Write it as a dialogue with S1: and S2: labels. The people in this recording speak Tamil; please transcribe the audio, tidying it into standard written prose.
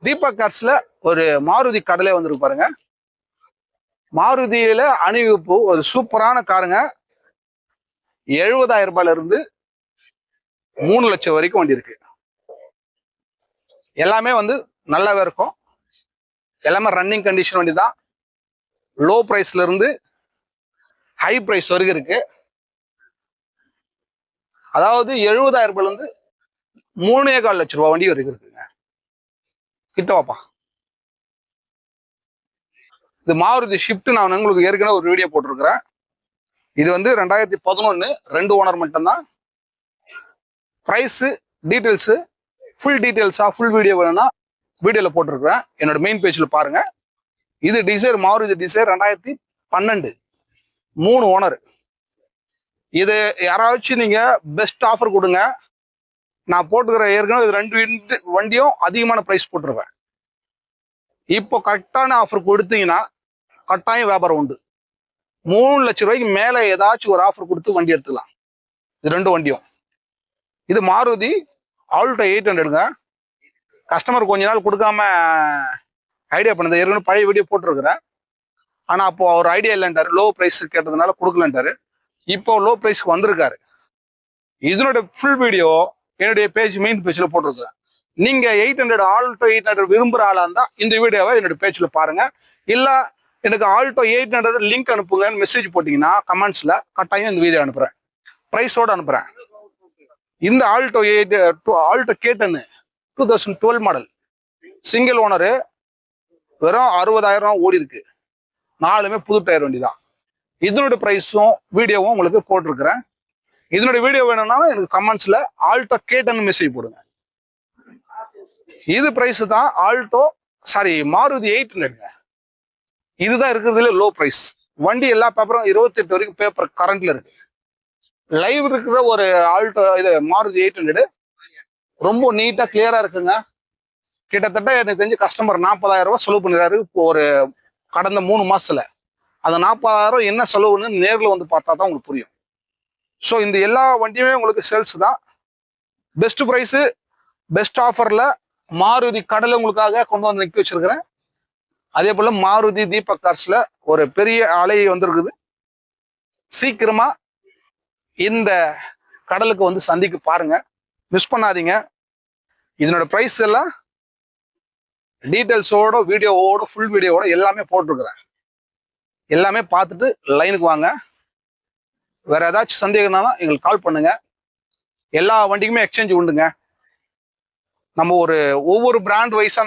S1: தீபக் கார்ஸ்ல ஒரு மாருதி கடலே வந்திருக்கு பாருங்க. மாருதியில அணிவிப்பு ஒரு சூப்பரான காருங்க. 70,000 ரூபாயில இருந்து 3 லட்சம் வரைக்கும் வண்டி இருக்கு. எல்லாமே நல்லாவே இருக்கும். எல்லாமே ரன்னிங் கண்டிஷன் வண்டி தான். லோ பிரைஸ்ல இருந்து ஹை பிரைஸ் வரைக்கும் இருக்கு. அதாவது 70,000 ரூபாயில இருந்து 3.25 லட்சம் ரூபாய் வண்டி வரைக்கும் இருக்குங்க. கிட்ட வாப்பா. இது மாருதி ஷிஃப்ட். நான் உங்களுக்கு ஏற்கனவே ஒரு வீடியோ போட்டிருக்கிறேன். இது 2011 2 ஓனர் மட்டும்தான். பிரைஸ் டீட்டெயில்ஸ் ஃபுல் டீட்டெயில்ஸா ஃபுல் வீடியோ வேணும்னா வீடியோல போட்டிருக்கிறேன். என்னோட மெயின் பேஜ்ல பாருங்க. இது டிசைர் மாருதி டிசைர் 2012 3 ஓனர். இது யாராச்சும் நீங்க பெஸ்ட் ஆஃபர் கொடுங்க. நான் போட்டுக்கிற ஏற்கனவே இது 2 வண்டியும் அதிகமான பிரைஸ் போட்டிருப்பேன். இப்போ கரெக்டான ஆஃபர் கொடுத்தீங்கன்னா கட்டாயம் வியாபாரம் உண்டு. 3 லட்சம் ரூபாய்க்கு மேல ஏதாச்சும் ஒரு ஆஃபர் கொடுத்து வண்டி எடுத்துக்கலாம். இது 2 வண்டியும். இது மாருதி ஆல்டோ 800ங்க. கஸ்டமர் கொஞ்ச நாள் கொடுக்காம ஐடியா பண்ணது. ஏற்கனவே பழைய வீடியோ போட்டிருக்கிறேன். ஆனா அப்போ அவர் ஐடியா இல்லைன்றாரு. லோ பிரைஸ் கேட்டதுனால கொடுக்கலன்றாரு. இப்போ லோ பிரைஸ்க்கு வந்திருக்காரு. இதனுடைய ஃபுல் வீடியோ என்னுடைய பேஜ் மெயின் பேஜ்ல போட்டிருக்கிறேன். நீங்க 800 ஆல்டோ 800 விரும்புற ஆளா இருந்தா இந்த வீடியோவை என்னோட பேஜ்ல பாருங்க. இல்ல எனக்கு ஆல்டோ 800 லிங்க் அனுப்புங்கன்னு மெசேஜ் போட்டீங்கன்னா கமெண்ட்ஸ்ல கட்டாயம் இந்த வீடியோ அனுப்புறேன். பிரைஸோட அனுப்புறேன். இந்த Alto K10 2012 model single owner, வெறும் 60,000 ஓடி இருக்கு. 4மே புது டயர் வண்டி தான். இதனுடைய பிரைஸும் வீடியோவும் உங்களுக்கு போட்டிருக்கிறேன். இதனுடைய வீடியோ வேணும்னா எனக்கு கமெண்ட்ஸ்ல ஆல்டோ K10 மெசேஜ் போடுங்க. இது பிரைஸ் தான் மாருதி 800. இதுதான் இருக்கிறதுல லோ பிரைஸ் வண்டி. எல்லா பேப்பரும் 28 வரைக்கும் பேப்பர் கரண்ட்ல இருக்கு. லைவ் இருக்கிற ஒரு ஆல்டோ இது மாருதி 800 ரொம்ப நீட்டா கிளியரா இருக்குங்க. கிட்டத்தட்ட எனக்கு தெரிஞ்சு கஸ்டமர் 40,000 ரூபாய் செலவு பண்ணிடுறாரு ஒரு கடந்த 3 மாசத்துல. அந்த 40,000 என்ன செலவுன்னு நேரில் பார்த்தா தான் உங்களுக்கு புரியும். ஸோ இந்த எல்லா வண்டியுமே உங்களுக்கு சேல்ஸ் தான். பெஸ்ட் ப்ரைஸு பெஸ்ட் ஆஃபர்ல மாருதி கடலை உங்களுக்காக கொண்டு வந்து நிற்க வச்சிருக்கிறேன். அதே போல மாருதி தீபக் கார்ஸ்ல ஒரு பெரிய அலை வந்திருக்குது. சீக்கிரமா இந்த கடலுக்கு சந்திக்கு பாருங்க. மிஸ் பண்ணாதீங்க. இதனோட பிரைஸ் எல்லாம் டீட்டெயில்ஸோட வீடியோவோட ஃபுல் வீடியோவோட எல்லாமே போட்டிருக்கிறேன். எல்லாமே பார்த்துட்டு லைனுக்கு வாங்க. வேற ஏதாச்சும் சந்தேகம்னாலும் எங்களுக்கு கால் பண்ணுங்க. எல்லா வண்டிக்குமே எக்ஸ்சேஞ்ச் உண்டுங்க. நம்ம ஒவ்வொரு பிராண்ட் வைஸா